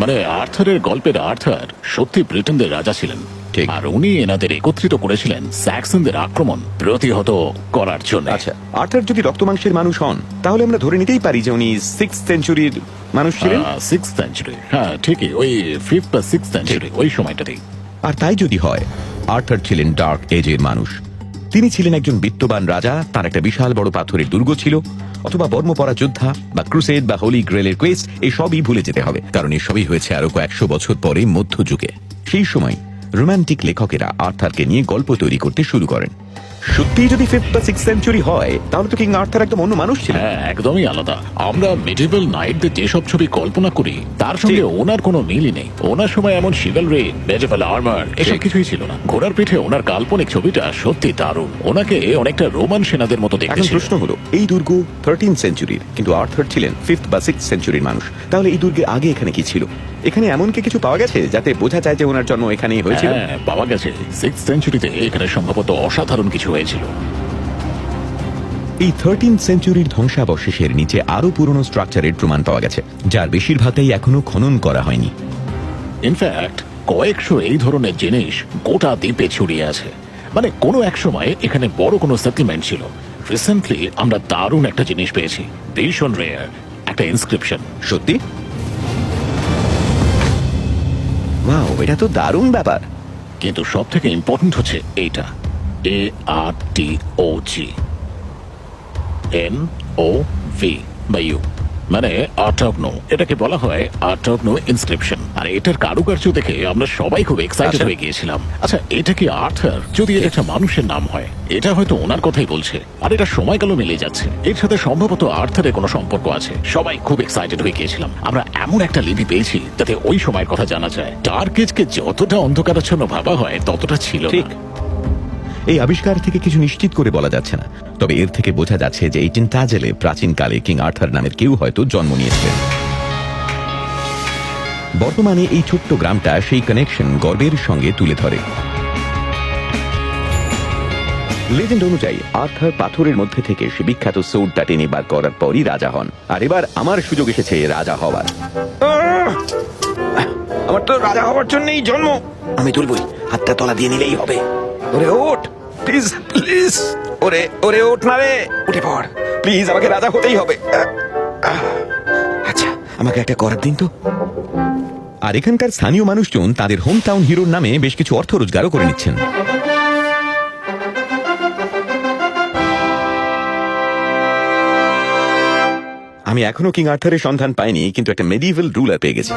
মানে আর্থারের গল্পের আর্থার সত্যি ব্রিটেনদের রাজা ছিলেন, ঠিক। আর উনি এনাদের একত্রিত করেছিলেন স্যাক্সনদের আক্রমণ প্রতিহত করার জন্য। আচ্ছা, আর্থার যদি রক্তমাংসের মানুষ হন তাহলে আমরা ধরে নিতেই পারি যে উনি 6th সেঞ্চুরির মানুষ ছিলেন। 6th সেঞ্চুরি, হ্যাঁ ঠিকই, ওই 5th বা 6th সেঞ্চুরি ওই সময়টাতেই। আর তাই যদি হয়, আর্থার ছিলেন ডার্ক এজের মানুষ। তিনি ছিলেন একজন বিত্তবান রাজা, তার একটা বিশাল বড় পাথরের দুর্গ ছিল, অথবা বর্মপরা যোদ্ধা বা ক্রুসেড বা হোলি গ্রেলের কোয়েস্ট, এই সবই ভুলে যেতে হবে, কারণ এসবই হয়েছে আরো কয়েকশো বছর পরে মধ্যযুগে। সেই সময় রোমান্টিক লেখকেরা আর্থারকে নিয়ে গল্প তৈরি করতে শুরু করেন। সত্যি যদি 5th বা 6th সেঞ্চুরি হয় তাহলে তো কিং আর্থার একদম অন্য মানুষ ছিলেন। হ্যাঁ একদমই আলাদা। আমরা মিডিভেল নাইটদের যেসব ছবি কল্পনা করি তার সঙ্গে ওনার কোনো মিলই নেই। ওনার সময় এমন শিভালরি, মেডিভেল আর্মার এসব কিছুই ছিল না। ঘোড়ার পিঠে ওনার কাল্পনিক ছবিটা সত্যি দারুণ। ওনাকে অনেকটা রোমান সেনাদের মতো দেখতে এখন ছিল। প্রশ্ন হলো, এই দুর্গ 13th সেঞ্চুরির, কিন্তু আর্থার ছিলেন 5th বা 6th সেঞ্চুরির মানুষ। তাহলে এই দুর্গের আগে এখানে কি ছিল? এখানে এমন কি কিছু পাওয়া গেছে যাতে বোঝা যায় যে ওনার জন্ম এখানেই হয়েছিল? হ্যাঁ পাওয়া গেছে। 6th সেঞ্চুরিতে এখানে সম্ভবত অসাধারণ কিছু হয়েছিল। এই 13th সেঞ্চুরির ধ্বংসাবশেষের নিচে আরো পুরনো স্ট্রাকচারের প্রমাণ পাওয়া গেছে, যার বেশিরভাগই এখনো খনন করা হয়নি। ইনফ্যাক্ট কয়েকশো এই ধরনের জিনিস গোটা দ্বীপে ছড়িয়ে আছে। মানে কোনো এক সময় এখানে বড় কোনো সেটেলমেন্ট ছিল। রিসেন্টলি আমরা দারুণ একটা জিনিস পেয়েছি, ভীষণ রেয়ার একটা ইনস্ক্রিপশন। সত্যি? ওয়াও, এটা তো দারুণ ব্যাপার। কিন্তু সব থেকে ইম্পর্টেন্ট হচ্ছে এইটা, ARTOG NOV বা ইউ, মানে আর্টগ্নো। এটাকে বলা হয় আর্টগ্নো ইনস্ক্রিপশন। আর এটার কারুকার্য দেখে আমরা সবাই খুব এক্সাইটেড হয়ে গিয়েছিলাম। আচ্ছা, এটা কি আর্থার? যদি এটা একটা মানুষের নাম হয়, এটা হয়তো ওনার কথাই বলছে। আর এটা সময়কালও মিলে যাচ্ছে, এর সাথে সম্ভবত আর্থারের কোনো সম্পর্ক আছে। সবাই খুব এক্সাইটেড হয়ে গিয়েছিলাম। আমরা এমন একটা লিপি পেয়েছি যাতে ওই সময়ের কথা জানা যায়। ডার্ক এজকে যতটা অন্ধকারাচ্ছন্ন ভাবা হয় ততটা ছিল ঠিক। না। এই আবিষ্কার থেকে কিছু নিশ্চিত করে বলা যাচ্ছে না, তবে এর থেকে বোঝা যাচ্ছে যে এই টিনটাজেলে প্রাচীনকালে কিং আর্থার নামের কেউ হয়তো জন্ম নিয়েছিলেন। বর্তমানে এই ছোট্ট গ্রামটা সেই কানেকশন গর্বের সঙ্গে তুলে ধরে। লেজেন্ড অনুযায়ী আর্থার পাথরের মধ্যে থেকে সে বিখ্যাত সোর্ডটা টেনে বার করার পরই রাজা হন। আর এবার আমার সুযোগ এসেছে রাজা হওয়ার। আমার তো রাজা হওয়ার জন্যই জন্ম। আমি তুলবই, হাতটা তলা দিয়ে নিলেই হবে। ওরে ওঠ, প্লিজ প্লিজ। ওরে ওরে ওঠ না রে, উঠে পড় প্লিজ, আমাকে রাজা হতেই হবে। আচ্ছা, আমাকে একটা করার দিন তো। আর এখানকার স্থানীয় মানুষজন তাদের হোম টাউন হিরোর নামে বেশ কিছু অর্থ রোজগারও করে নিচ্ছেন। আমি এখনো কিং আর্থারের সন্ধান পাইনি, কিন্তু একটা মেডিভেল রুলার পেয়ে গেছি।